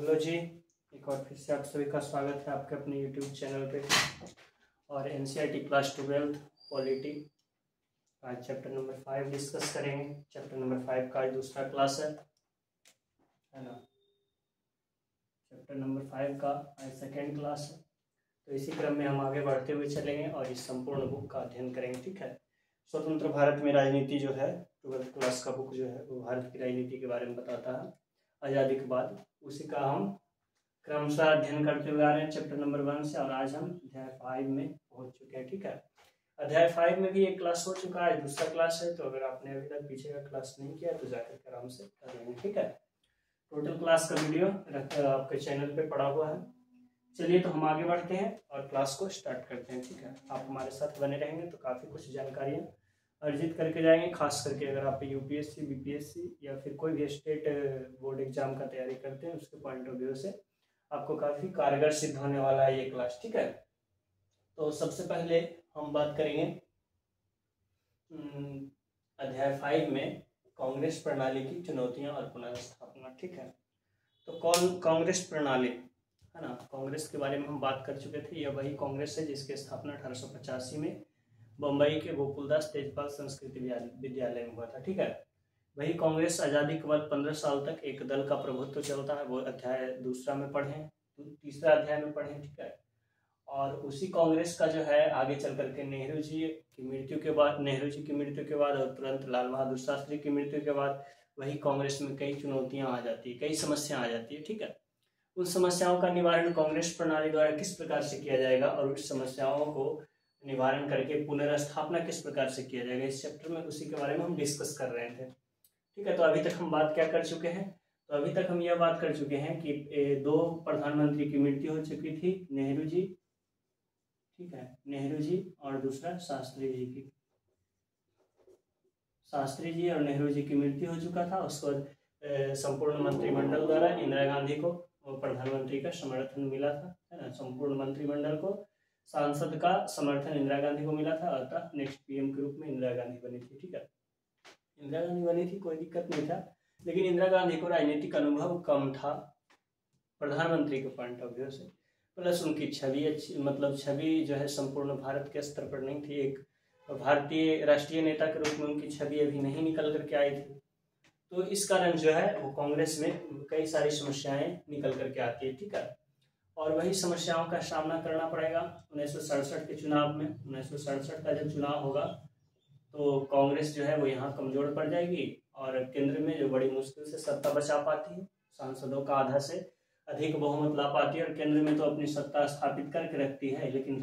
Hello जी, एक और फिर से आप सभी का स्वागत है आपके अपने यूट्यूब चैनल पे। और एनसीईआरटी क्लास 12 पॉलिटी आज चैप्टर नंबर 5 डिस्कस करेंगे। चैप्टर नंबर 5 का आज दूसरा क्लास है ना। चैप्टर नंबर 5 का आज सेकेंड क्लास है। तो इसी क्रम में हम आगे बढ़ते हुए चलेंगे और इस संपूर्ण बुक का अध्ययन करेंगे। ठीक है, स्वतंत्र भारत में राजनीति जो है 12th क्लास का बुक जो है वो भारत की राजनीति के बारे में बताता है आज़ादी के बाद। उसी का हम क्रमशः अध्ययन करते हुए आ रहे हैं चैप्टर नंबर 1 से, और आज हम अध्याय 5 में पहुंच चुके हैं। ठीक है, अध्याय 5 में भी एक क्लास हो चुका है, दूसरा क्लास है। तो अगर आपने अभी तक पीछे का क्लास नहीं किया तो जाकर आराम से कर लेंगे। ठीक है, टोटल क्लास का वीडियो आपके चैनल पे पड़ा हुआ है। चलिए तो हम आगे बढ़ते हैं और क्लास को स्टार्ट करते हैं। ठीक है, आप हमारे साथ बने रहेंगे तो काफ़ी कुछ जानकारियाँ अर्जित करके जाएंगे। खास करके अगर आप यूपीएससी, बीपीएससी या फिर कोई भी स्टेट बोर्ड एग्जाम का तैयारी करते हैं उसके पॉइंट ऑफ व्यू से आपको काफ़ी कारगर सिद्ध होने वाला है ये क्लास। ठीक है, तो सबसे पहले हम बात करेंगे अध्याय 5 में कांग्रेस प्रणाली की चुनौतियां और पुनर्स्थापना। ठीक है, तो कौन कांग्रेस प्रणाली है ना, कांग्रेस के बारे में हम बात कर चुके थे। यह वही कांग्रेस है जिसकी स्थापना 1885 में बम्बई के गोकुलदास तेजपाल संस्कृत विद्यालय में हुआ था। ठीक है, वही कांग्रेस आज़ादी के बाद 15 साल तक एक दल का प्रभुत्व चलता है। वो अध्याय दूसरा में पढ़ें, तीसरा अध्याय में पढ़ें। ठीक है, और उसी कांग्रेस का जो है आगे चल करके नेहरू जी की मृत्यु के बाद और तुरंत लाल बहादुर शास्त्री की मृत्यु के बाद वही कांग्रेस में कई चुनौतियां आ जाती है, कई समस्याएं आ जाती है। ठीक है, उन समस्याओं का निवारण कांग्रेस प्रणाली द्वारा किस प्रकार से किया जाएगा और उस समस्याओं को निवारण करके पुनर्स्थापना किस प्रकार से किया जाएगा, इस चैप्टर में उसी के बारे में हम डिस्कस कर रहे थे। ठीक है, तो अभी तक हम बात क्या कर चुके हैं, तो अभी तक हम यह बात कर चुके हैं कि दो प्रधानमंत्री की मृत्यु हो चुकी थी, नेहरू जी, ठीक है, नेहरू जी और दूसरा शास्त्री जी की। शास्त्री जी और नेहरू जी की मृत्यु हो चुका था। उसके बाद संपूर्ण मंत्रिमंडल द्वारा इंदिरा गांधी को प्रधानमंत्री का समर्थन मिला था, है ना। संपूर्ण मंत्रिमंडल को, सांसद का समर्थन इंदिरा गांधी को मिला था, अतः नेक्स्ट पीएम के रूप में इंदिरा गांधी बनी थी। ठीक है, इंदिरा गांधी बनी थी, कोई दिक्कत नहीं था, लेकिन इंदिरा गांधी को राजनीतिक अनुभव कम था प्रधानमंत्री के पॉइंट ऑफ व्यू से, प्लस उनकी छवि अच्छी, मतलब छवि जो है संपूर्ण भारत के स्तर पर नहीं थी। एक भारतीय राष्ट्रीय नेता के रूप में उनकी छवि अभी नहीं निकल करके आई थी। तो इस कारण जो है वो कांग्रेस में कई सारी समस्याएं निकल करके आती है। ठीक है, और वही समस्याओं का सामना करना पड़ेगा 1967 के चुनाव में। 1967 का जब चुनाव होगा तो कांग्रेस जो है वो यहाँ कमजोर पड़ जाएगी और केंद्र में जो बड़ी मुश्किल से सत्ता बचा पाती है, सांसदों का आधा से अधिक बहुमत ला पाती है और केंद्र में तो अपनी सत्ता स्थापित करके रखती है, लेकिन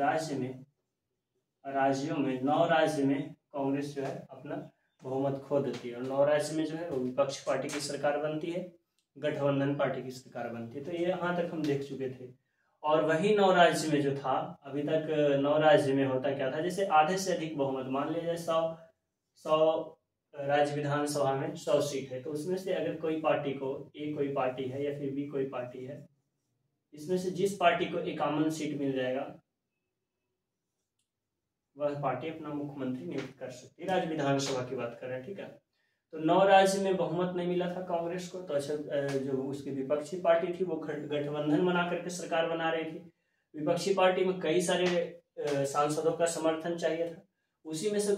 राज्यों में 9 राज्य में कांग्रेस जो है अपना बहुमत खो देती है और 9 राज्य में जो है वो विपक्ष पार्टी की सरकार बनती है, गठबंधन पार्टी की सरकार बनती है। तो ये यहाँ तक हम देख चुके थे। और वही 9 राज्य में जो था, अभी तक 9 राज्य में होता क्या था, जैसे आधे से अधिक बहुमत, मान लिया जाए 100 राज्य विधानसभा में 100 सीट है, तो उसमें से अगर कोई पार्टी को, ए कोई पार्टी है या फिर बी कोई पार्टी है, इसमें से जिस पार्टी को 51 सीट मिल जाएगा वह पार्टी अपना मुख्यमंत्री नियुक्त कर सकती है। राज्य विधानसभा की बात कर रहे हैं। ठीक है, तो 9 राज्य में बहुमत नहीं मिला था कांग्रेस को, तो अच्छा जो उसकी विपक्षी पार्टी थी वो गठबंधन बना करके सरकार बना रही थी। विपक्षी पार्टी में कई सारे सांसदों का समर्थन चाहिए था। उसी में से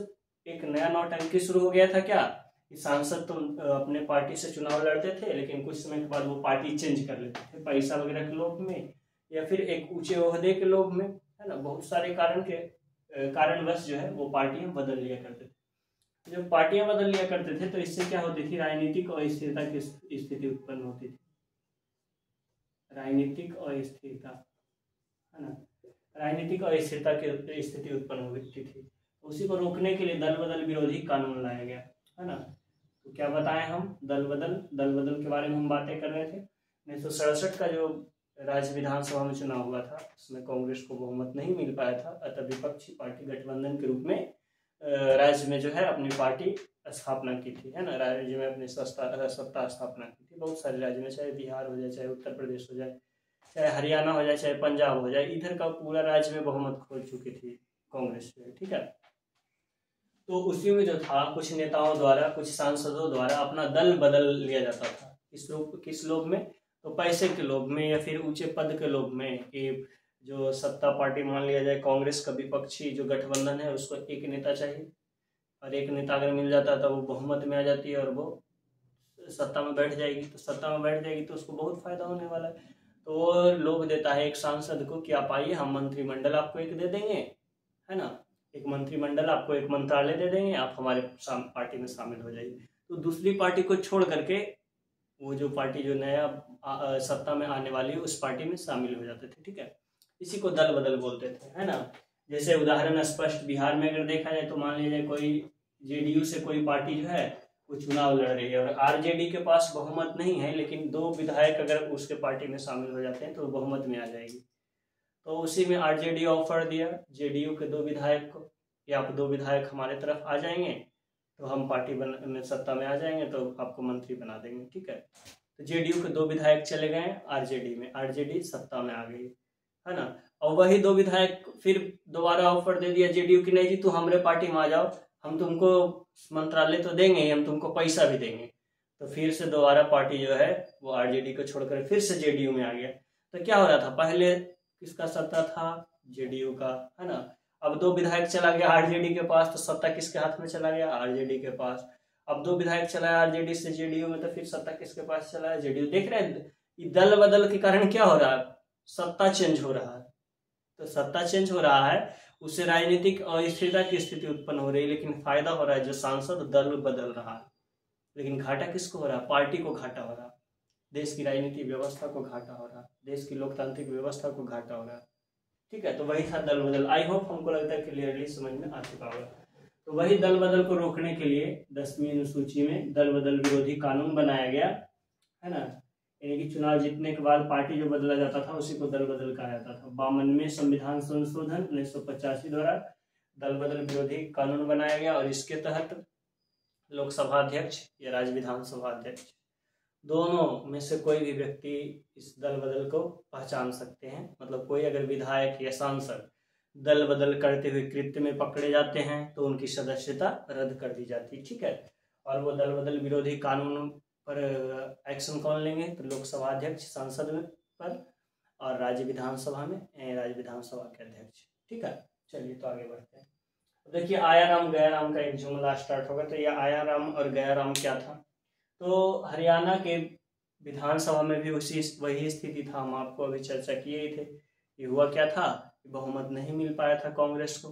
एक नया नौटंकी शुरू हो गया था, क्या कि सांसद तो अपने पार्टी से चुनाव लड़ते थे, लेकिन कुछ समय के बाद वो पार्टी चेंज कर लेते थे, पैसा वगैरह के लोभ में या फिर एक ऊंचे ओहदे के लोभ में, है ना। बहुत सारे कारणवश जो है वो पार्टियां बदल लिया करते थे। जब पार्टियां बदल लिया करते थे तो इससे क्या होती थी, राजनीतिक अस्थिरता की स्थिति उत्पन्न होती थी। राजनीतिक अस्थिरता, है ना, राजनीतिक अस्थिरता की स्थिति उत्पन्न होती थी। उसी को रोकने के लिए दल बदल विरोधी कानून लाया गया, है ना। तो क्या बताएं हम, दल बदल के बारे में हम बातें कर रहे थे। 1967 का जो राज्य विधानसभा में चुनाव हुआ था उसमें कांग्रेस को बहुमत नहीं मिल पाया था, अतः विपक्षी पार्टी गठबंधन के रूप में राज्य में जो है अपनी पार्टी स्थापना की थी, है ना। राज्य में अपनी सत्ता स्थापना की थी। बहुत सारे राज्य में, चाहे बिहार हो जाए, चाहे उत्तर प्रदेश हो जाए, चाहे हरियाणा हो जाए, चाहे पंजाब हो जाए, इधर का पूरा राज्य में बहुमत खो चुकी थी कांग्रेस जो है। ठीक है, तो उसी में जो था कुछ नेताओं द्वारा, कुछ सांसदों द्वारा अपना दल बदल लिया जाता था। किस लोग में, तो पैसे के लोभ में या फिर ऊंचे पद के लोभ में कि जो सत्ता पार्टी मान लिया जाए कांग्रेस का विपक्षी जो गठबंधन है उसको एक नेता चाहिए, और एक नेता अगर मिल जाता है तो वो बहुमत में आ जाती है और वो सत्ता में बैठ जाएगी। तो सत्ता में बैठ जाएगी तो उसको बहुत फायदा होने वाला है। तो वो लोभ देता है एक सांसद को कि आप आइए, हम मंत्रिमंडल आपको एक दे देंगे, है ना, एक मंत्रिमंडल आपको, एक मंत्रालय दे देंगे, आप हमारे पार्टी में शामिल हो जाइए। तो दूसरी पार्टी को छोड़ करके वो जो पार्टी जो नया सत्ता में आने वाली है उस पार्टी में शामिल हो जाते थे। ठीक है, इसी को दल बदल बोलते थे, है ना। जैसे उदाहरण स्पष्ट बिहार में अगर देखा जाए तो मान लीजिए कोई जेडीयू से कोई पार्टी जो है वो चुनाव लड़ रही है और आरजेडी के पास बहुमत नहीं है, लेकिन 2 विधायक अगर उसके पार्टी में शामिल हो जाते हैं तो बहुमत में आ जाएगी। तो उसी में आरजेडी ऑफर दिया जेडीयू के 2 विधायक को कि आप 2 विधायक हमारे तरफ आ जाएंगे तो हम पार्टी में सत्ता में आ जाएंगे तो आपको मंत्री बना देंगे। ठीक है, तो जेडीयू के 2 विधायक चले गए आरजेडी में, आरजेडी सत्ता में आ गई, है ना। और वही 2 विधायक फिर दोबारा ऑफर दे दिया जेडीयू की, नहीं जी तू हमारे पार्टी में आ जाओ, हम तुमको मंत्रालय तो देंगे, हम तुमको पैसा भी देंगे। तो फिर से दोबारा पार्टी जो है वो आरजेडी को छोड़कर फिर से जेडीयू में आ गया। तो क्या हो रहा था, पहले किसका सत्ता था, जेडीयू का, है ना। अब 2 विधायक चला गया आरजेडी के पास तो सत्ता किसके हाथ में चला गया, आरजेडी के पास। अब 2 विधायक चला आरजेडी से जेडीयू में तो फिर सत्ता किसके पास चला है, जेडीयू। देख रहे हैं दल बदल के कारण क्या हो रहा है, सत्ता चेंज हो रहा है। तो सत्ता चेंज हो रहा है उससे राजनीतिक अस्थिरता की स्थिति उत्पन्न हो रही है, लेकिन फायदा हो रहा है जो सांसद दल बदल रहा है, लेकिन घाटा किसको हो रहा है, पार्टी को घाटा हो रहा है, देश की राजनीतिक व्यवस्था को घाटा हो रहा है, देश की लोकतांत्रिक व्यवस्था को घाटा हो रहा है। ठीक है, तो वही था दल बदल। आई होप हमको लगता है क्लियरली समझ में आ चुका होगा। तो वही दल बदल को रोकने के लिए 10वीं अनुसूची में दल बदल विरोधी कानून बनाया गया, है ना। यानी कि चुनाव जीतने के बाद पार्टी जो बदला जाता था उसी को दल बदल कहा जाता था। 52वें संविधान संशोधन 1985 द्वारा दल बदल विरोधी कानून बनाया गया और इसके तहत लोकसभा अध्यक्ष या राज्य विधानसभा अध्यक्ष दोनों में से कोई भी व्यक्ति इस दल बदल को पहचान सकते हैं। मतलब कोई अगर विधायक या सांसद दल बदल करते हुए कृत्य में पकड़े जाते हैं तो उनकी सदस्यता रद्द कर दी जाती है। ठीक है, और वो दल बदल विरोधी कानून पर एक्शन कौन लेंगे, तो लोकसभा अध्यक्ष सांसद में पर, और राज्य विधानसभा में राज्य विधानसभा के अध्यक्ष। ठीक है, चलिए तो आगे बढ़ते हैं। देखिए आया राम गया राम का एक जुमला स्टार्ट होगा। तो यह आया राम और गया राम क्या था, तो हरियाणा के विधानसभा में भी वही स्थिति था, हम आपको अभी चर्चा किए ही थे। ये हुआ क्या था, बहुमत नहीं मिल पाया था कांग्रेस को,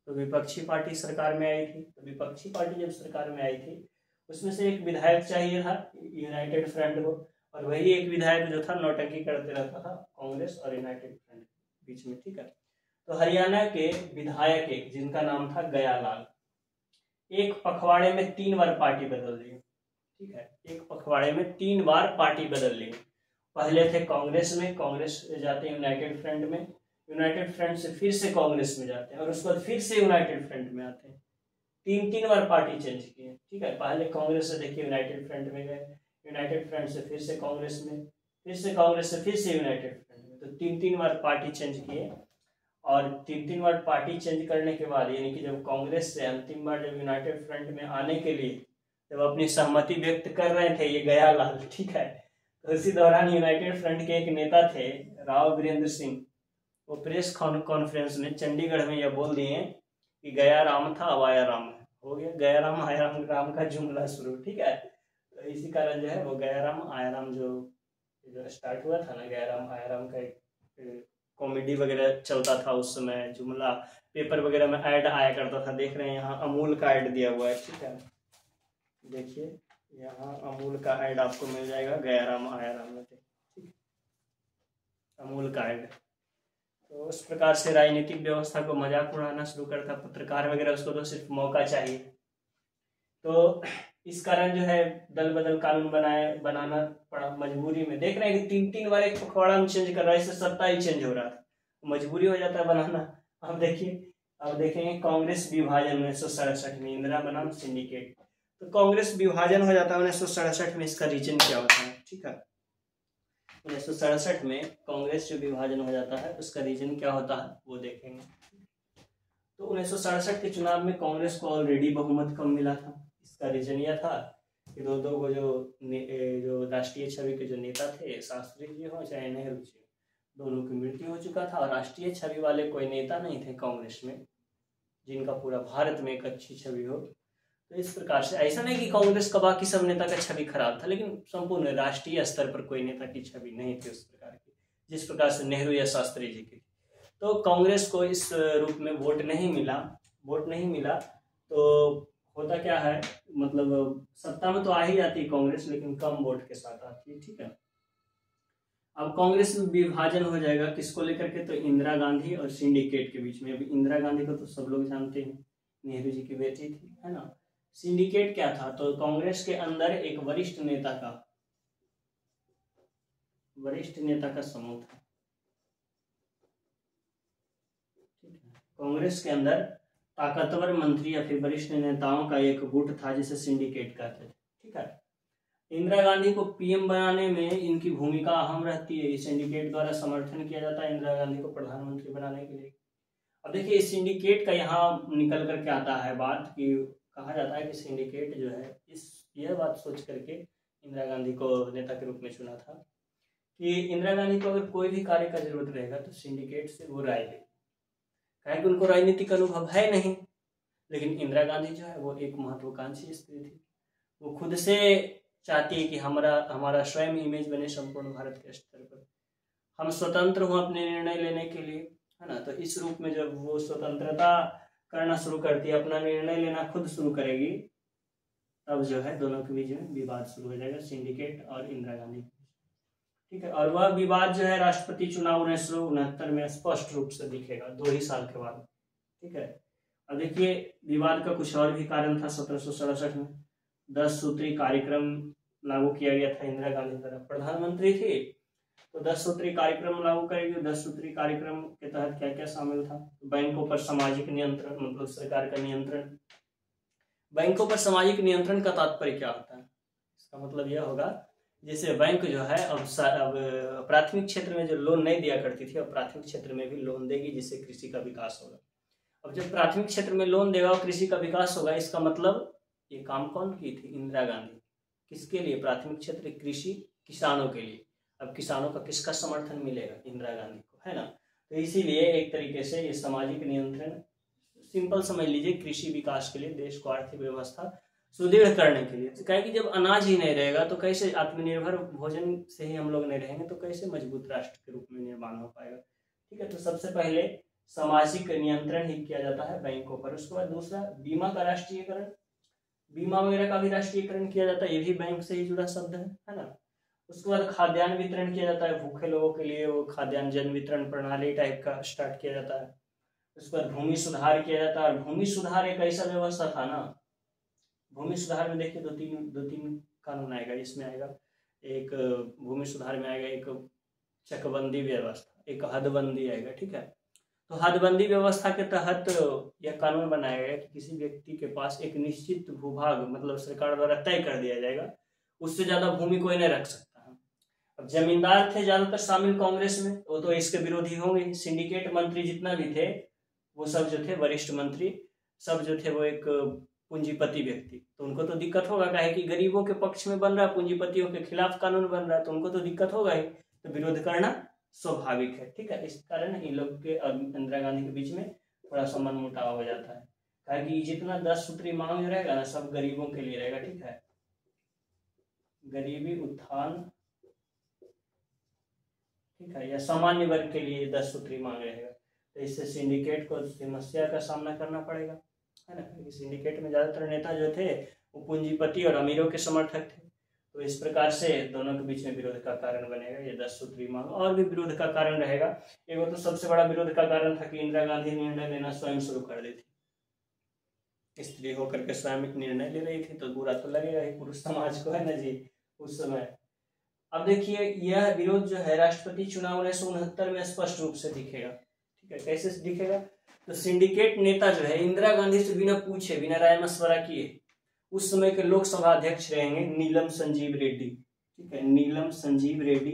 तो विपक्षी पार्टी सरकार में आई थी। तो विपक्षी पार्टी जब सरकार में आई थी उसमें से एक विधायक चाहिए था यूनाइटेड फ्रंट को, और वही एक विधायक जो था नौटंकी करते रहता था कांग्रेस और यूनाइटेड फ्रंट बीच में। ठीक है, तो हरियाणा के विधायक एक जिनका नाम था गयालाल, एक पखवाड़े में 3 बार पार्टी बदल दी। ठीक है, एक पखवाड़े में 3 बार पार्टी बदल ली। पहले थे कांग्रेस में, कांग्रेस से जाते हैं यूनाइटेड फ्रंट में, यूनाइटेड फ्रंट से फिर से कांग्रेस में जाते हैं और उसके बाद फिर से यूनाइटेड फ्रंट में आते हैं। 3 बार पार्टी चेंज की है। ठीक है, पहले कांग्रेस से देखिए यूनाइटेड फ्रंट में गए, यूनाइटेड फ्रंट से फिर से कांग्रेस में, फिर से कांग्रेस से फिर से यूनाइटेड फ्रंट में। तो 3 बार पार्टी चेंज किए, और 3 बार पार्टी चेंज करने के बाद यानी कि जब कांग्रेस से अंतिम बार जब यूनाइटेड फ्रंट में आने के लिए जब अपनी सहमति व्यक्त कर रहे थे ये गयालाल, ठीक है, तो उसी दौरान यूनाइटेड फ्रंट के एक नेता थे राव वीरेंद्र सिंह, वो प्रेस कॉन्फ्रेंस में चंडीगढ़ में यह बोल दिए कि गया राम था अब आया राम है। हो गया गया राम आया राम, राम का जुमला शुरू। ठीक है, तो इसी कारण जो है वो गया राम आया राम जो स्टार्ट हुआ था ना, गया राम आया राम का एक कॉमेडी वगैरह चलता था उस समय, जुमला पेपर वगैरह में ऐड आया करता था। देख रहे हैं यहाँ अमूल का ऐड दिया हुआ है। ठीक है, देखिए यहाँ अमूल का ऐड आपको मिल जाएगा गया राम आया राम में। ठीक, अमूल का ऐड। तो उस प्रकार से राजनीतिक व्यवस्था को मजाक उड़ाना शुरू करता पत्रकार वगैरह, उसको तो सिर्फ मौका चाहिए। तो इस कारण जो है दल बदल कानून बनाना पड़ा मजबूरी में। देख रहे हैं कि 3 बार एक पखवाड़ा में चेंज कर रहा है, इससे सत्ता ही चेंज हो रहा था, मजबूरी हो जाता है बनाना। अब देखिए, अब देखेंगे कांग्रेस विभाजन 1967 में, इंदिरा बनाम सिंडिकेट। तो कांग्रेस विभाजन हो जाता है 1967 में, इसका रीजन क्या होता है। ठीक है, 1967 में कांग्रेस जो विभाजन हो जाता है उसका रीजन क्या होता है वो देखेंगे। तो 1967 के चुनाव में कांग्रेस को ऑलरेडी बहुमत कम मिला था। इसका रीजन यह था कि कि दो दो को जो राष्ट्रीय छवि के जो नेता थे, शास्त्री जी हो चाहे नेहरू जी, दोनों की मृत्यु हो चुका था और राष्ट्रीय छवि वाले कोई नेता नहीं थे कांग्रेस में जिनका पूरा भारत में एक अच्छी छवि हो। तो इस प्रकार से ऐसा नहीं कि कांग्रेस का बाकी सब नेता का छवि खराब था, लेकिन संपूर्ण राष्ट्रीय स्तर पर कोई नेता की छवि नहीं थी उस प्रकार की जिस प्रकार से नेहरू या शास्त्री जी की। तो कांग्रेस को इस रूप में वोट नहीं मिला। तो होता क्या है, मतलब सत्ता में तो आ ही जाती है कांग्रेस, लेकिन कम वोट के साथ आती है। ठीक है, अब कांग्रेस में विभाजन हो जाएगा किसको लेकर के, तो इंदिरा गांधी और सिंडिकेट के बीच में। अभी इंदिरा गांधी को तो सब लोग जानते हैं, नेहरू जी की बेटी थी, है ना। सिंडिकेट क्या था, तो कांग्रेस के अंदर एक वरिष्ठ नेता का समूह था। ठीक है, कांग्रेस के अंदर ताकतवर मंत्री या फिर वरिष्ठ नेताओं का एक गुट था जिसे सिंडिकेट कहते थे। ठीक है, इंदिरा गांधी को पीएम बनाने में इनकी भूमिका अहम रहती है। सिंडिकेट द्वारा समर्थन किया जाता है इंदिरा गांधी को प्रधानमंत्री बनाने के लिए। अब देखिए इस सिंडिकेट का यहाँ निकल करके आता है बात कि कहा जाता है कि सिंडिकेट जो है यह बात सोच करके इंदिरा गांधी को नेता के रूप में चुना था कि इंदिरा गांधी को अगर कोई भी कार्य का जरूरत रहेगा तो सिंडिकेट से वो राय लेगी, कि उनको राजनीतिक अनुभव है नहीं। लेकिन इंदिरा गांधी जो है वो एक महत्वाकांक्षी स्त्री थी, वो खुद से चाहती है कि हमारा स्वयं इमेज बने संपूर्ण भारत के स्तर पर, हम स्वतंत्र हो अपने निर्णय लेने के लिए, है ना। तो इस रूप में जब वो स्वतंत्रता करना शुरू करती है, अपना निर्णय लेना खुद शुरू करेगी, तब जो है दोनों के बीच में विवाद शुरू हो जाएगा, सिंडिकेट और इंदिरा गांधी। ठीक है, और वह विवाद जो है राष्ट्रपति चुनाव 1969 में स्पष्ट रूप से दिखेगा 2 ही साल के बाद। ठीक है, अब देखिए विवाद का कुछ और भी कारण था। 1767 में 10 सूत्री कार्यक्रम लागू किया गया था। इंदिरा गांधी द्वारा प्रधानमंत्री थी तो 10 सूत्री कार्यक्रम लागू करेगी। 10 सूत्री कार्यक्रम के तहत क्या क्या शामिल था, बैंकों पर सामाजिक नियंत्रण, मतलब सरकार का नियंत्रण। बैंकों पर सामाजिक नियंत्रण का तात्पर्य क्या होता है, इसका मतलब यह होगा जैसे बैंक जो है अब प्राथमिक क्षेत्र में जो लोन नहीं दिया करती थी, अब प्राथमिक क्षेत्र में भी लोन देगी जिससे कृषि का विकास होगा। अब जब प्राथमिक क्षेत्र में लोन देगा और कृषि का विकास होगा, इसका मतलब ये काम कौन की थी, इंदिरा गांधी। किसके लिए, प्राथमिक क्षेत्र कृषि, किसानों के लिए। अब किसानों का किसका समर्थन मिलेगा, इंदिरा गांधी को, है ना। तो इसीलिए एक तरीके से ये सामाजिक नियंत्रण सिंपल समझ लीजिए, कृषि विकास के लिए, देश को आर्थिक व्यवस्था सुदृढ़ करने के लिए। कहे कि जब अनाज ही नहीं रहेगा तो कैसे, आत्मनिर्भर भोजन से ही हम लोग नहीं रहेंगे तो कैसे मजबूत राष्ट्र के रूप में निर्माण हो पाएगा। ठीक है, तो सबसे पहले सामाजिक नियंत्रण ही किया जाता है बैंकों पर। उसके बाद दूसरा बीमा का राष्ट्रीयकरण, बीमा वगैरह का भी राष्ट्रीयकरण किया जाता है, ये भी बैंक से ही जुड़ा शब्द है ना। उसके बाद खाद्यान्न वितरण किया जाता है, भूखे लोगों के लिए वो खाद्यान्न जन वितरण प्रणाली टाइप का स्टार्ट किया जाता है। उसके बाद भूमि सुधार किया जाता है, और भूमि सुधार एक ऐसा व्यवस्था था ना, भूमि सुधार में देखिए दो तीन कानून आएगा। इसमें आएगा एक भूमि सुधार में आएगा एक चकबंदी व्यवस्था, एक हदबंदी आएगा। ठीक है, तो हदबंदी व्यवस्था के तहत यह कानून बनाया गया कि किसी व्यक्ति के पास एक निश्चित भूभाग, मतलब सरकार द्वारा तय कर दिया जाएगा, उससे ज्यादा भूमि कोई नहीं रख सकता है। अब जमींदार थे ज्यादातर शामिल कांग्रेस में, वो तो इसके विरोधी होंगे। सिंडिकेट मंत्री जितना भी थे वो सब जो थे, वरिष्ठ मंत्री सब जो थे वो एक पूंजीपति व्यक्ति, तो उनको तो दिक्कत होगा, काहे कि गरीबों के पक्ष में बन रहा है, पूंजीपतियों के खिलाफ कानून बन रहा है, तो उनको तो दिक्कत होगा ही, तो विरोध करना स्वाभाविक है। ठीक है, इस कारण इन लोग के और इंदिरा गांधी के बीच में थोड़ा सा मनमुटाव हो जाता है, काहे कि जितना 10 सूत्री मांग रहेगा ना, सब गरीबों के लिए रहेगा। ठीक है, गरीबी उत्थान, ठीक है, या सामान्य वर्ग के लिए 10 सूत्री मांग रहेगा, तो इससे सिंडिकेट को समस्या का सामना करना पड़ेगा, है ना। सिंडिकेट में ज्यादातर नेता जो थे वो पूंजीपति और अमीरों के समर्थक थे, तो इस प्रकार से दोनों के बीच में विरोध का कारण बनेगा ये 10 सूत्री मांग। और भी विरोध का कारण रहेगा, एक तो सबसे बड़ा विरोध का कारण था कि इंदिरा गांधी निर्णय लेना स्वयं शुरू कर दी थी, स्त्री होकर के स्वयं एक निर्णय ले रही थी, तो बुरा तो लगेगा ही पुरुष समाज को, है ना जी, उस समय। अब देखिए यह विरोध जो है राष्ट्रपति चुनाव 1969 में स्पष्ट रूप से दिखेगा। ठीक है, कैसे दिखेगा, तो सिंडिकेट नेता जो है इंदिरा गांधी से बिना पूछे, बिना राय मशवरा किए उस समय के लोकसभा अध्यक्ष रहेंगे नीलम संजीव रेड्डी। ठीक है, नीलम संजीव रेड्डी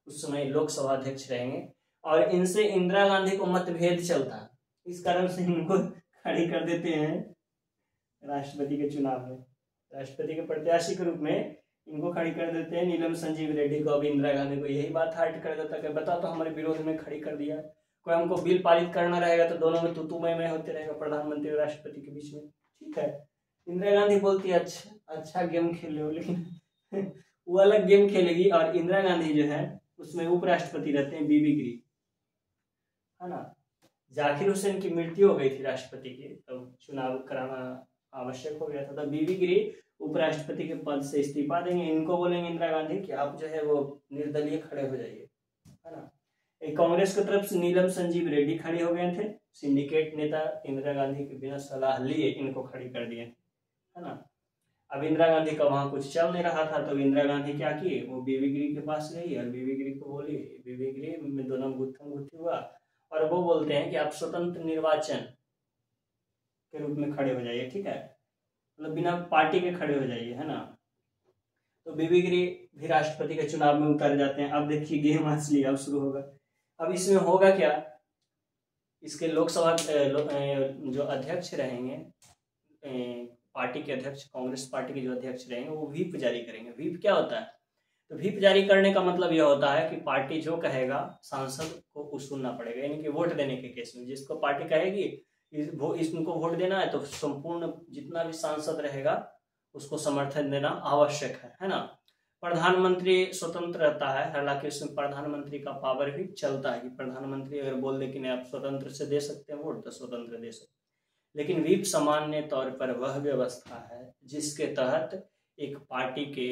उस समय लोकसभा अध्यक्ष रहेंगे, और इनसे इंदिरा गांधी को मतभेद चलता है, इस कारण से इनको खड़ी कर देते हैं राष्ट्रपति के चुनाव में। राष्ट्रपति के प्रत्याशी के रूप में इनको खड़ी कर देते हैं, नीलम संजीव रेड्डी को। अब इंदिरा गांधी को यही बात हर्ट कर देता है, बताओ तो हमारे विरोध में खड़ी कर दिया। कोई हमको बिल पारित करना रहेगा तो दोनों में तू मैं होते रहेगा, प्रधानमंत्री और राष्ट्रपति के बीच में, ठीक है। इंदिरा गांधी बोलती है अच्छा गेम खेल लो, लेकिन वो अलग गेम खेलेगी। और इंदिरा गांधी जो है उसमें उपराष्ट्रपति रहते हैं बीबी गिरी, है ना। जाकिर हुसैन की मृत्यु हो गई थी राष्ट्रपति की, तब चुनाव कराना आवश्यक हो गया था, तब बीबी गिरी उपराष्ट्रपति के पद से इस्तीफा देंगे। इनको बोलेंगे इंदिरा गांधी कि आप जो है वो निर्दलीय खड़े हो जाइए, है ना। एक कांग्रेस की तरफ से नीलम संजीव रेड्डी खड़े हो गए थे, सिंडिकेट नेता इंदिरा गांधी के बिना सलाह लिए इनको खड़ी कर दिए, है ना। अब इंदिरा गांधी का वहां कुछ चल नहीं रहा था, तो इंदिरा गांधी क्या की, वो बीबी गिरी के पास गई और बीबी गिरी को बोली, बीबी गिरी में दोनों गुत्थम गुत्थी हुआ और वो बोलते हैं कि आप स्वतंत्र निर्वाचन के रूप में खड़े हो जाइए, ठीक है, मतलब बिना पार्टी के खड़े हो जाइए, है ना। तो बीबी गिरी भी राष्ट्रपति के चुनाव में उतर जाते हैं। अब देखिए गेम असली अब शुरू होगा। अब इसमें होगा क्या, इसके लोकसभा जो अध्यक्ष रहेंगे, पार्टी के अध्यक्ष, कांग्रेस पार्टी के जो अध्यक्ष रहेंगे वो व्हिप जारी करेंगे। व्हिप क्या होता है, तो व्हिप जारी करने का मतलब यह होता है कि पार्टी जो कहेगा सांसद को सुनना पड़ेगा, यानी कि वोट देने के केस में जिसको पार्टी कहेगी इसको वोट देना है, तो संपूर्ण जितना भी सांसद रहेगा उसको समर्थन देना आवश्यक है ना। प्रधानमंत्री स्वतंत्र रहता है, हालांकि उसमें प्रधानमंत्री का पावर भी चलता है कि प्रधानमंत्री अगर बोल दे कि नहीं आप स्वतंत्र से दे सकते हैं वोट, तो स्वतंत्र दे सकते हैं। लेकिन व्हिप सामान्य तौर पर वह व्यवस्था है जिसके तहत एक पार्टी के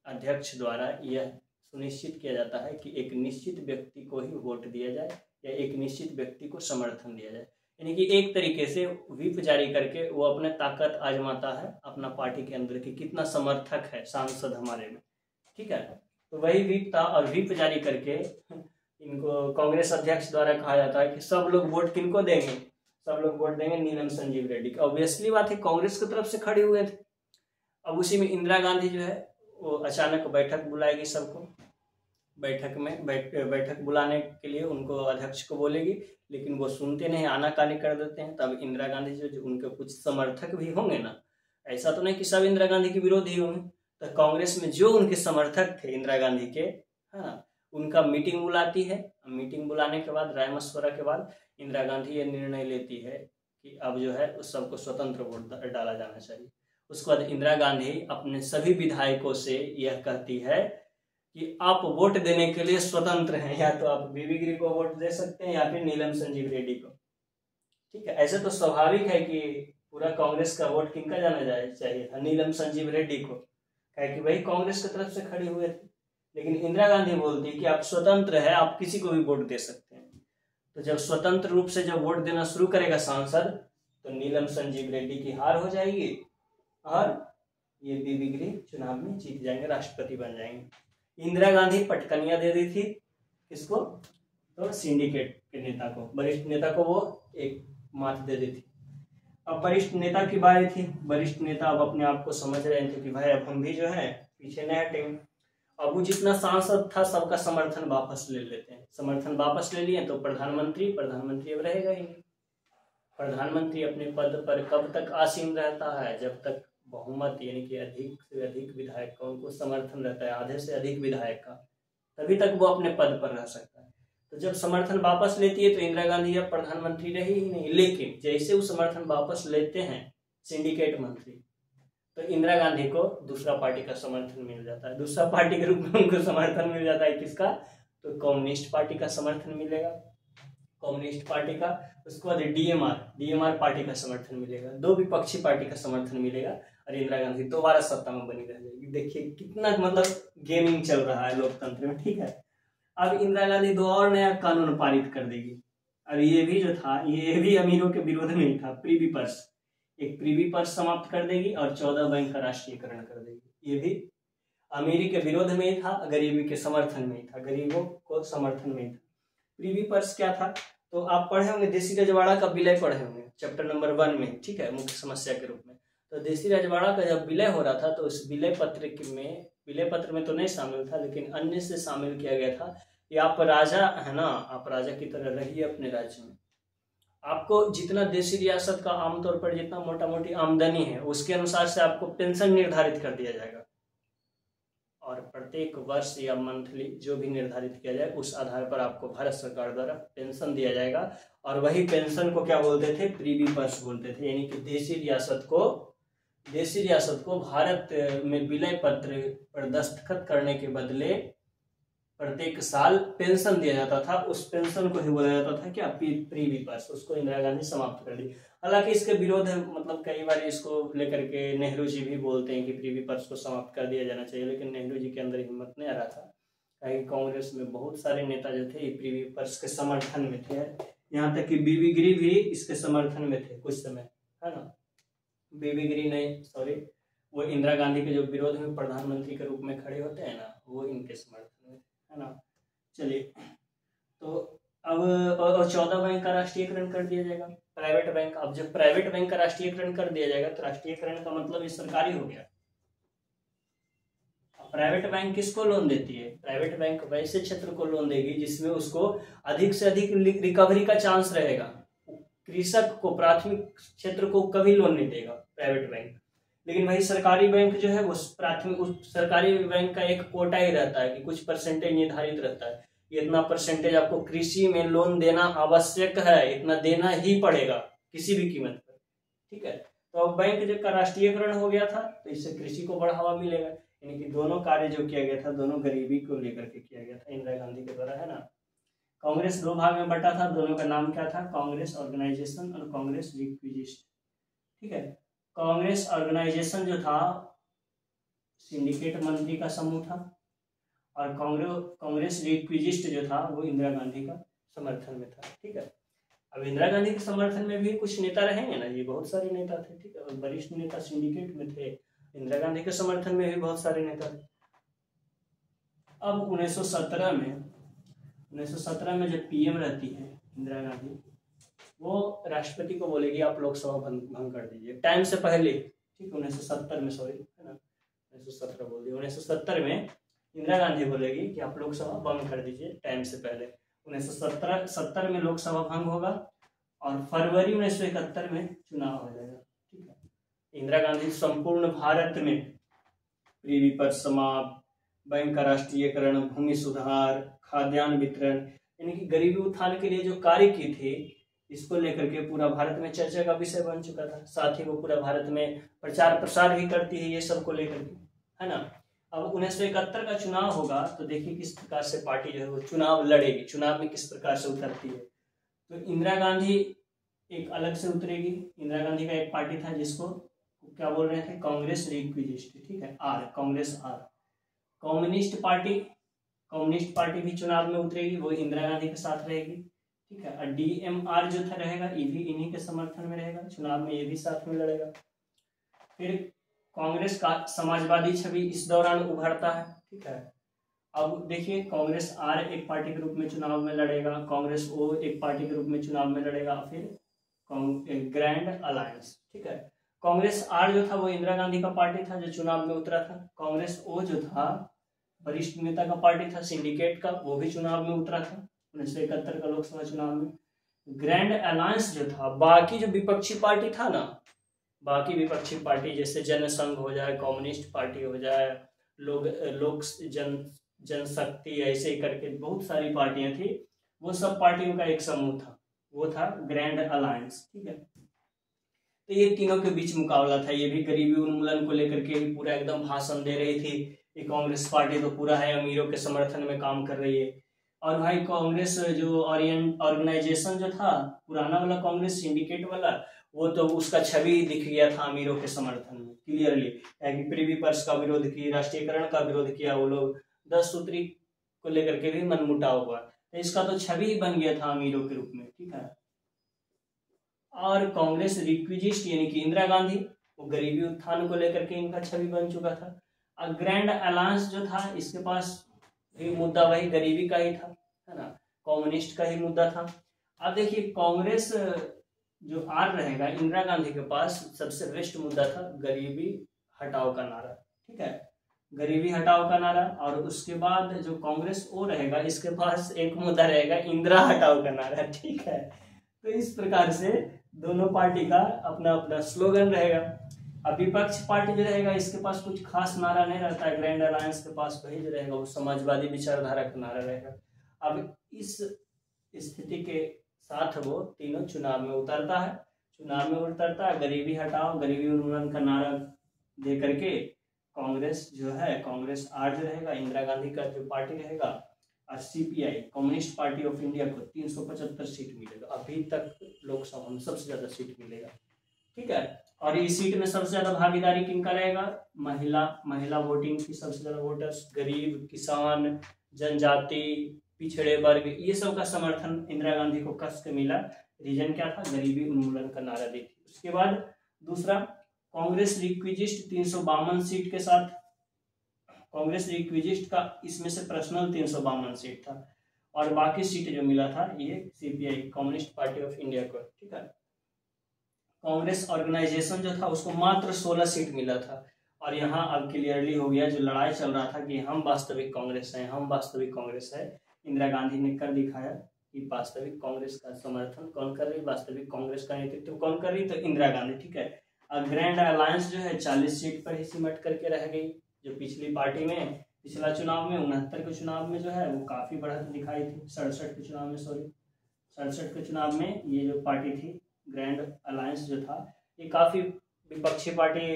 अध्यक्ष द्वारा यह सुनिश्चित किया जाता है कि एक निश्चित व्यक्ति को ही वोट दिया जाए या एक निश्चित व्यक्ति को समर्थन दिया जाए, यानी कि एक तरीके से व्हिप जारी करके वो अपने ताकत आजमाता है अपना पार्टी के अंदर कि कितना समर्थक है सांसद हमारे में, ठीक है। तो वही व्हिप था, और व्हिप जारी करके इनको कांग्रेस अध्यक्ष द्वारा कहा जाता है कि सब लोग वोट किनको देंगे, सब लोग वोट देंगे नीलम संजीव रेड्डी को। ऑब्वियसली बात है कांग्रेस की तरफ से खड़े हुए थे। अब उसी में इंदिरा गांधी जो है वो अचानक बैठक बुलाएगी सबको, बैठक में बैठक बुलाने के लिए उनको अध्यक्ष को बोलेगी, लेकिन वो सुनते नहीं, आनाकानी कर देते हैं। तब इंदिरा गांधी जो उनके कुछ समर्थक भी होंगे ना, ऐसा तो नहीं कि सब इंदिरा गांधी के विरोधी होंगे, तो कांग्रेस में जो उनके समर्थक थे इंदिरा गांधी के, हाँ, उनका मीटिंग बुलाती है। मीटिंग बुलाने के बाद राय मशवरा के बाद इंदिरा गांधी ये निर्णय लेती है कि अब जो है उस सबको स्वतंत्र वोट डाला जाना चाहिए। उसके बाद इंदिरा गांधी अपने सभी विधायकों से यह कहती है कि आप वोट देने के लिए स्वतंत्र हैं, या तो आप बीबी गिरी को वोट दे सकते हैं या फिर नीलम संजीव रेड्डी को, ठीक है। ऐसे तो स्वाभाविक है कि पूरा कांग्रेस का वोट किनका जाना चाहिए था, नीलम संजीव रेड्डी को, कि वही कांग्रेस की तरफ से खड़े हुए थे। लेकिन इंदिरा गांधी बोलती कि आप स्वतंत्र है, आप किसी को भी वोट दे सकते हैं। तो जब स्वतंत्र रूप से जब वोट देना शुरू करेगा सांसद, तो नीलम संजीव रेड्डी की हार हो जाएगी और ये बीबी गिरी चुनाव में जीत जाएंगे, राष्ट्रपति बन जाएंगे। इंदिरा गांधी पटकनिया दे दी थी किसको, तो सिंडिकेट के नेता को, वरिष्ठ नेता को वो एक मात दे दी थी। अब वरिष्ठ नेता की बारी थी। वरिष्ठ नेता अब अपने आप को समझ रहे थे कि भाई अब हम भी जो है पीछे नहीं हटेंगे। अब वो जितना सांसद था सबका समर्थन वापस ले लेते हैं। समर्थन वापस ले लिए तो प्रधानमंत्री अब रहेगा ही नहीं। प्रधानमंत्री अपने पद पर कब तक आसीन रहता है, जब तक बहुमत यानी कि अधिक से अधिक विधायक का उनको समर्थन रहता है, आधे से अधिक विधायक का, तभी तक वो अपने पद पर रह सकता है। तो जब समर्थन वापस लेती है तो इंदिरा गांधी अब प्रधानमंत्री रही ही नहीं। लेकिन जैसे वो समर्थन वापस लेते हैं सिंडिकेट मंत्री, तो इंदिरा गांधी को दूसरा पार्टी का समर्थन मिल जाता है। दूसरा पार्टी के रूप में उनको समर्थन मिल जाता है किसका, तो कम्युनिस्ट पार्टी का समर्थन मिलेगा, कम्युनिस्ट पार्टी का। उसके बाद डीएमआर पार्टी का समर्थन मिलेगा, दो विपक्षी पार्टी का समर्थन मिलेगा और इंदिरा गांधी दोबारा सत्ता में बनी रह जाएगी। देखिए कितना मतलब गेमिंग चल रहा है लोकतंत्र में, ठीक है। अब इंदिरा गांधी दो और नया कानून पारित कर देगी, और ये भी जो था ये भी अमीरों के विरोध में ही था। प्रीवी पर्स, एक प्रीवी पर्स समाप्त कर देगी और 14 बैंक का राष्ट्रीयकरण कर देगी। ये भी अमीरी के विरोध में ही था, गरीबी के समर्थन में ही था, गरीबों को समर्थन में ही था। प्रीवी पर्स क्या था, तो आप पढ़े होंगे देसी रजवाड़ा का विलय पढ़े होंगे चैप्टर नंबर 1 में, ठीक है, मुख्य समस्या के रूप में। तो देसी रजवाड़ा का जब विलय हो रहा था तो उस विलय पत्र में तो नहीं शामिल था, लेकिन अन्य से शामिल किया गया था कि आप राजा है ना, आप राजा की तरह रहिए अपने राज्य में, आपको जितना देशी रियासत का आमतौर पर जितना मोटा मोटी आमदनी है उसके अनुसार से आपको पेंशन निर्धारित कर दिया जाएगा, और प्रत्येक वर्ष या मंथली जो भी निर्धारित किया जाए उस आधार पर आपको भारत सरकार द्वारा पेंशन दिया जाएगा। और वही पेंशन को क्या बोलते थे, प्रीवी पर्स बोलते थे, यानी कि देशी रियासत को भारत में विलय पत्र पर दस्तखत करने के बदले प्रत्येक साल पेंशन दिया जाता था। उस पेंशन को ही बोला जाता था क्या, प्रीवी पर्स। उसको इंदिरा गांधी समाप्त कर दी। हालांकि इसके विरोध है, मतलब कई बार इसको लेकर के नेहरू जी भी बोलते हैं कि प्रीवी पर्स को समाप्त कर दिया जाना चाहिए, लेकिन नेहरू जी के अंदर हिम्मत नहीं आ रहा था। कहीं कांग्रेस में बहुत सारे नेता जो थे प्रीवी पर्स के समर्थन में थे, यहाँ तक कि बीबी गिरी भी इसके समर्थन में थे कुछ समय, है ना। बीबी गिरी नहीं, सॉरी, वो इंदिरा गांधी के जो विरोध में प्रधानमंत्री के रूप में खड़े होते हैं ना, वो इनके समर्थन में, है ना। चलिए, तो अब 14 बैंक का राष्ट्रीयकरण कर दिया जाएगा, प्राइवेट बैंक। अब जब प्राइवेट बैंक का राष्ट्रीयकरण कर दिया जाएगा तो राष्ट्रीयकरण का मतलब ये सरकारी हो गया। प्राइवेट बैंक किसको लोन देती है, प्राइवेट बैंक वैसे क्षेत्र को लोन देगी जिसमें उसको अधिक से अधिक रिकवरी का चांस रहेगा। कृषक को, प्राथमिक क्षेत्र को कभी लोन नहीं देगा प्राइवेट बैंक। लेकिन वही सरकारी बैंक जो है वो सरकारी बैंक का एक कोटा ही रहता है कि कुछ परसेंटेज निर्धारित रहता है, इतना परसेंटेज आपको कृषि में लोन देना आवश्यक है, इतना देना ही पड़ेगा किसी भी कीमत पर, ठीक है। तो अब बैंक जब का राष्ट्रीयकरण हो गया था तो इससे कृषि को बढ़ावा मिलेगा, यानी कि दोनों कार्य जो किया गया था दोनों गरीबी को लेकर के किया गया था इंदिरा गांधी के द्वारा, है ना। कांग्रेस 2 भाग में बटा था, दोनों का नाम क्या था, कांग्रेस ऑर्गेनाइजेशन और कांग्रेस रिक्विजिस्ट, ठीक है। कांग्रेस ऑर्गेनाइजेशन जो था सिंडिकेट मंत्री का समूह था, और कांग्रेस रिक्विजिस्ट जो था वो इंदिरा गांधी का समर्थन में था, ठीक है। अब इंदिरा गांधी के समर्थन में भी कुछ नेता रहेंगे ना, ये बहुत सारे नेता थे, ठीक है। और वरिष्ठ नेता सिंडिकेट में थे, इंदिरा गांधी के समर्थन में भी बहुत सारे नेता थे। अब 1917 में जब पीएम रहती है इंदिरा गांधी, वो राष्ट्रपति को बोलेगी आप लोकसभा भंग कर दीजिए टाइम से पहले, ठीक है। 1970 में, सॉरी, है ना, 1917 बोल दिया, 1970 में इंदिरा गांधी बोलेगी कि आप लोकसभा भंग कर दीजिए टाइम से पहले। 1970 में लोकसभा भंग होगा और फरवरी 1971 में चुनाव हो जाएगा, ठीक है। इंदिरा गांधी संपूर्ण भारत में प्रीवी पर्स समाप्त, बैंक का राष्ट्रीयकरण, भूमि सुधार, खाद्यान्न वितरण, यानी कि गरीबी उत्थान के लिए जो कार्य की थी, इसको लेकर के पूरा भारत में चर्चा का विषय बन चुका था। साथ ही वो पूरा भारत में प्रचार प्रसार भी करती है ये सब को लेकर के, है ना। अब 1971 का चुनाव होगा तो देखिए किस प्रकार से पार्टी जो है वो चुनाव लड़ेगी, चुनाव में किस प्रकार से उतरती है। तो इंदिरा गांधी एक अलग से उतरेगी। इंदिरा गांधी का एक पार्टी था जिसको क्या बोल रहे थे, कांग्रेस रिक्विजिस्ट, ठीक है, R, Congress R. Communist party भी चुनाव में उतरेगी, वो इंदिरा गांधी के साथ रहेगी, ठीक है। और डीएमआर जो था रहेगा, ये भी इन्हीं के समर्थन में रहेगा, चुनाव में ये भी साथ में लड़ेगा। फिर कांग्रेस का समाजवादी छवि इस दौरान उभरता है, ठीक है। अब देखिए, कांग्रेस आर एक पार्टी के रूप में चुनाव में लड़ेगा, कांग्रेस ओ एक पार्टी के रूप में चुनाव में लड़ेगा, फिर ग्रैंड अलायंस, ठीक है। कांग्रेस आर जो था वो इंदिरा गांधी का पार्टी था जो चुनाव में उतरा था। कांग्रेस ओ जो था वरिष्ठ नेता का पार्टी था, सिंडिकेट का, वो भी चुनाव में उतरा था 1971 का लोकसभा चुनाव में। ग्रैंड अलायंस जो था, बाकी जो विपक्षी पार्टी था ना, बाकी विपक्षी पार्टी जैसे जनसंघ हो जाए, कम्युनिस्ट पार्टी हो जाए, लोक जनशक्ति, ऐसे ही करके बहुत सारी पार्टियां थी, वो सब पार्टियों का एक समूह था, वो था ग्रैंड अलायंस, ठीक है। तो ये तीनों के बीच मुकाबला था। ये भी गरीबी उन्मूलन को लेकर के पूरा एकदम भाषण दे रही थी। ये कांग्रेस पार्टी तो पूरा है अमीरों के समर्थन में काम कर रही है। और भाई कांग्रेस जो ऑर्गेनाइजेशन जो था, पुराना वाला कांग्रेस सिंडिकेट वाला, वो तो उसका छवि दिख गया था अमीरों के समर्थन में क्लियरली, कि प्रीवी पर्स का विरोध किया, राष्ट्रीयकरण का विरोध किया वो लोग, 10 सूत्री को लेकर के भी मनमुटाव हुआ, तो इसका तो छवि बन गया था अमीरों के रूप में, ठीक है। और कांग्रेस रिक्विजिस्ट यानी कि इंदिरा गांधी, वो गरीबी उत्थान को लेकर के इनका छवि बन चुका था। और ग्रैंड अलायंस जो था, इसके पास भी मुद्दा वही गरीबी का ही था, है ना, कम्युनिस्ट का ही मुद्दा था। अब देखिए, कांग्रेस जो आर रहेगा, इंदिरा गांधी के पास सबसे बेस्ट मुद्दा था गरीबी हटाओ का नारा, ठीक है, गरीबी हटाओ का नारा। और उसके बाद जो कांग्रेस ओ रहेगा, इसके पास एक मुद्दा रहेगा इंदिरा हटाओ का नारा, ठीक है। तो इस प्रकार से दोनों पार्टी का अपना अपना स्लोगन रहेगा। अब विपक्ष पार्टी जो रहेगा इसके पास कुछ खास नारा नहीं रहता है, ग्रैंड अलायंस के पास वही जो रहेगा वो समाजवादी विचारधारा का नारा रहेगा। अब इस स्थिति के साथ वो तीनों चुनाव में उतरता है, गरीबी हटाओ गरीबी उन्मूलन का नारा दे करके कांग्रेस जो है, कांग्रेस आर जो रहेगा, इंदिरा गांधी का जो पार्टी रहेगा, और CPI communist party of India को 375 सीट मिलेगा। अभी तक लोकसभा में सबसे ज्यादा सीट मिलेगा, ठीक है। और इस सीट में सबसे ज्यादा भागीदारी किनका रहेगा? महिला वोटिंग की सबसे ज्यादा वोटर्स, गरीब, किसान, जनजाति, पिछड़े वर्ग, ये सब का समर्थन इंदिरा गांधी को कस के मिला। रीजन क्या था? गरीबी उन्मूलन का नारा दी थी। उसके बाद दूसरा, कांग्रेस रिक्विजिस्ट 352 सीट के साथ, कांग्रेस रिक्विजिस्ट का इसमें से पर्सनल 352 सीट था और बाकी सीट जो मिला था ये CPI communist party of India को, ठीक है। कांग्रेस ऑर्गेनाइजेशन जो था उसको मात्र 16 सीट मिला था। और यहाँ अब क्लियरली हो गया, जो लड़ाई चल रहा था कि हम वास्तविक कांग्रेस हैं, हम वास्तविक कांग्रेस है, इंदिरा गांधी ने कर दिखाया कि वास्तविक कांग्रेस का समर्थन कौन कर रही, वास्तविक कांग्रेस का नेतृत्व कौन कर रही? तो इंदिरा गांधी, ठीक है। और ग्रैंड अलायंस जो है 40 सीट पर ही सिमट करके रह गई। जो पिछली पार्टी में पिछला चुनाव में 69 के चुनाव में जो है वो काफी बढ़त दिखाई थी, 67 के चुनाव में, 67 के चुनाव में ये जो पार्टी थी ग्रैंड अलायंस जो था, ये काफी विपक्षी पार्टी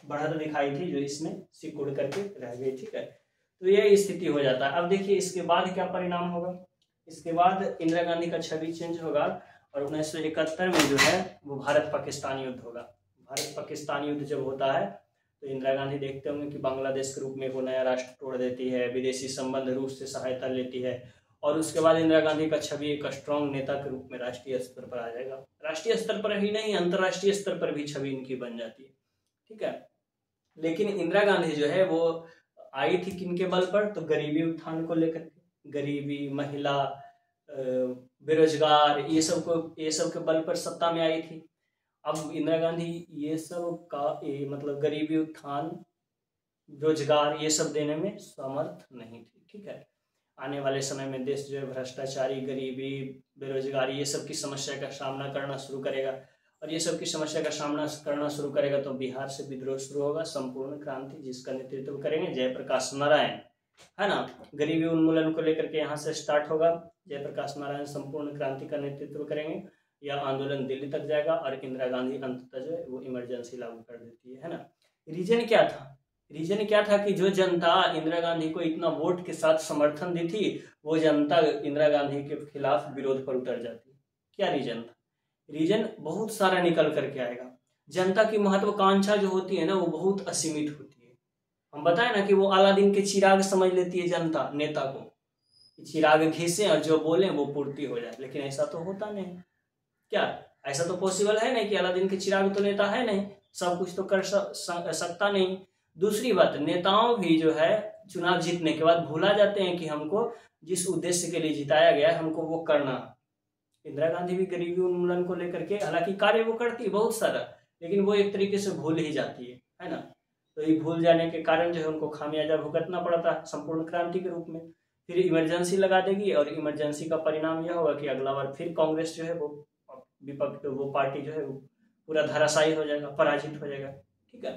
बढ़त दिखाई थी, जो इसमें सिकुड़ करके रह गई, ठीक है। तो ये स्थिति हो जाता है। अब देखिए इसके बाद क्या परिणाम होगा। इसके बाद इंदिरा गांधी का छवि चेंज होगा और 1971 में जो है वो भारत पाकिस्तान युद्ध होगा। भारत पाकिस्तान युद्ध जब होता है तो इंदिरा गांधी देखते होंगे कि बांग्लादेश के रूप में वो नया राष्ट्र तोड़ देती है, विदेशी संबंध रूस से सहायता लेती है, और उसके बाद इंदिरा गांधी का छवि एक स्ट्रॉन्ग नेता के रूप में राष्ट्रीय स्तर पर आ जाएगा। राष्ट्रीय स्तर पर ही नहीं, अंतर्राष्ट्रीय स्तर पर भी छवि इनकी बन जाती है, ठीक है। लेकिन इंदिरा गांधी जो है वो आई थी किनके बल पर? तो गरीबी उत्थान को लेकर के, गरीबी, महिला, बेरोजगार, ये सब के बल पर सत्ता में आई थी। अब इंदिरा गांधी ये सब का मतलब गरीबी उत्थान, रोजगार, ये सब देने में समर्थ नहीं थी, ठीक है। आने वाले समय में देश जो है भ्रष्टाचारी, गरीबी, बेरोजगारी, ये सब की समस्या का सामना करना शुरू करेगा, और ये सब की समस्या का सामना करना शुरू करेगा तो बिहार से विद्रोह शुरू होगा, संपूर्ण क्रांति, जिसका नेतृत्व करेंगे जयप्रकाश नारायण, है ना। गरीबी उन्मूलन को लेकर के यहाँ से स्टार्ट होगा, जयप्रकाश नारायण संपूर्ण क्रांति का नेतृत्व करेंगे, यह आंदोलन दिल्ली तक जाएगा और इंदिरा गांधी अंततः जो है वो इमरजेंसी लागू कर देती है ना। रीजन क्या था? रीजन क्या था कि जो जनता इंदिरा गांधी को इतना वोट के साथ समर्थन दी थी, वो जनता इंदिरा गांधी के खिलाफ विरोध पर उतर जाती। क्या रीजन था? रीजन बहुत सारा निकल करके आएगा। जनता की महत्वाकांक्षा जो होती है ना वो बहुत असीमित होती है। हम बताए ना कि वो अलादीन के चिराग समझ लेती है जनता नेता को, चिराग घिसे और जो बोले वो पूर्ति हो जाए, लेकिन ऐसा तो होता नहीं। क्या ऐसा तो पॉसिबल है नहीं कि अलादीन के चिराग तो नेता है नहीं, सब कुछ तो कर सकता नहीं। दूसरी बात, नेताओं भी जो है चुनाव जीतने के बाद भूला जाते हैं कि हमको जिस उद्देश्य के लिए जिताया गया है हमको वो करना। इंदिरा गांधी भी गरीबी उन्मूलन को लेकर के हालांकि कार्य वो करती है बहुत सारा, लेकिन वो एक तरीके से भूल ही जाती है ना। तो ये भूल जाने के कारण जो है उनको खामियाजा भुगतना पड़ता है संपूर्ण क्रांति के रूप में। फिर इमरजेंसी लगा देगी और इमरजेंसी का परिणाम यह होगा कि अगला बार फिर कांग्रेस जो है वो विपक्ष, वो पार्टी जो है वो पूरा धराशायी हो जाएगा, पराजित हो जाएगा, ठीक है।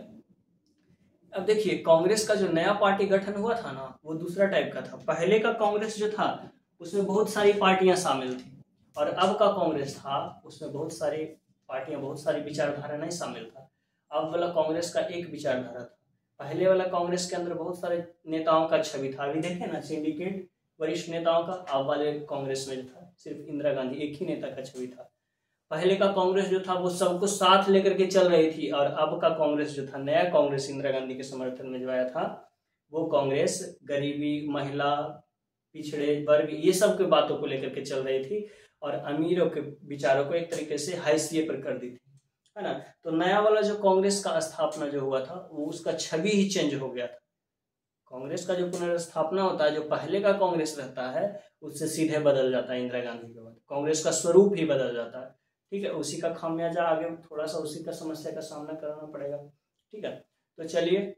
अब देखिए कांग्रेस का जो नया पार्टी गठन हुआ था ना वो दूसरा टाइप का था। पहले का कांग्रेस जो था उसमें बहुत सारी पार्टियां शामिल थी, और अब का कांग्रेस था उसमें बहुत सारी पार्टियां, बहुत सारी विचारधारा नहीं शामिल था। अब वाला कांग्रेस का एक विचारधारा था। पहले वाला कांग्रेस के अंदर बहुत सारे नेताओं का छवि था, अभी देखे ना सिंडिकेट वरिष्ठ नेताओं का। अब वाले कांग्रेस में जो था सिर्फ इंदिरा गांधी एक ही नेता का छवि था। पहले का कांग्रेस जो था वो सबको साथ लेकर के चल रही थी, और अब का कांग्रेस जो था, नया कांग्रेस इंदिरा गांधी के समर्थन में जो आया था, वो कांग्रेस गरीबी, महिला, पिछड़े वर्ग, ये सब के बातों को लेकर के चल रही थी और अमीरों के विचारों को एक तरीके से हाइसियत पर कर दी थी, है ना। तो नया वाला जो कांग्रेस का स्थापना जो हुआ था वो उसका छवि ही चेंज हो गया था। कांग्रेस का जो पुनर्स्थापना होता है, जो पहले का कांग्रेस रहता है उससे सीधे बदल जाता है इंदिरा गांधी के बाद, कांग्रेस का स्वरूप ही बदल जाता है, ठीक है। उसी का खामियाजा आगे थोड़ा सा उसी का समस्या का सामना करना पड़ेगा, ठीक है। तो चलिए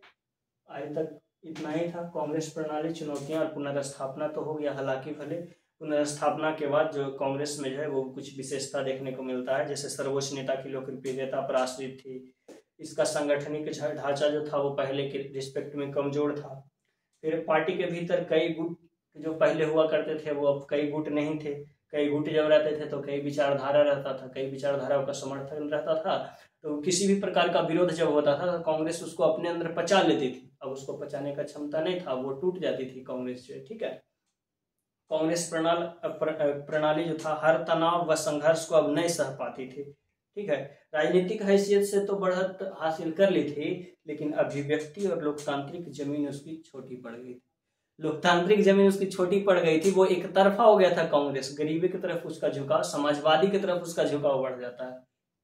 आज तक इतना ही था। कांग्रेस प्रणाली, चुनौतियां और पुनर्स्थापना तो हो गया हालांकि भले, पुनर्स्थापना के बाद जो कांग्रेस में जो है वो कुछ विशेषता देखने को मिलता है, जैसे सर्वोच्च नेता की लोकप्रियता पर आश्रित थी, इसका सांगठनिक ढांचा जो था वो पहले के रिस्पेक्ट में कमजोर था। फिर पार्टी के भीतर कई गुट जो पहले हुआ करते थे वो अब कई गुट नहीं थे, कई गुट जब रहते थे तो कई विचारधारा रहता था, कई विचारधाराओं का समर्थन रहता था, तो किसी भी प्रकार का विरोध जब होता था तो कांग्रेस उसको अपने अंदर पचा लेती थी। अब उसको पचाने का क्षमता नहीं था, वो टूट जाती थी कांग्रेस जो है, ठीक है। कांग्रेस प्रणाली जो था हर तनाव व संघर्ष को अब नहीं सह पाती थी, ठीक है। राजनीतिक हैसियत से तो बढ़त हासिल कर ली थी, लेकिन अभिव्यक्ति और लोकतांत्रिक जमीन उसकी छोटी पड़ गई थी। लोकतांत्रिक जमीन उसकी छोटी पड़ गई थी, वो एक तरफा हो गया था कांग्रेस, गरीबी की तरफ उसका झुकाव, समाजवादी की तरफ उसका झुकाव बढ़ जाता है,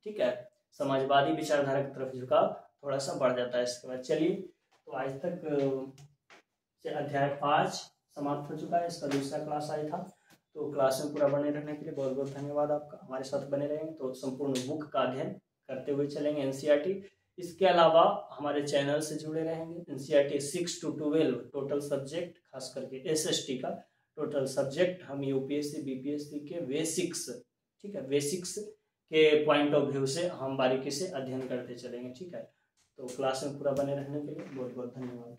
ठीक है। समाजवादी विचारधारा की तरफ झुकाव थोड़ा सा बढ़ जाता है। इसके बाद चलिए, तो आज तक अध्याय 5 समाप्त हो चुका है, इसका दूसरा क्लास आया था। तो क्लास में पूरा बने रहने के लिए बहुत बहुत धन्यवाद आपका। हमारे साथ बने रहेंगे तो संपूर्ण बुक का अध्ययन करते हुए चलेंगे एनसीईआरटी। इसके अलावा हमारे चैनल से जुड़े रहेंगे। एनसीईआरटी 6 to 12 टोटल सब्जेक्ट, खास करके एसएसटी का टोटल सब्जेक्ट हम यूपीएससी बीपीएससी के बेसिक्स, ठीक है, बेसिक्स के पॉइंट ऑफ व्यू से हम बारीकी से अध्ययन करते चलेंगे, ठीक है। तो क्लास में पूरा बने रहने के लिए बहुत बहुत धन्यवाद।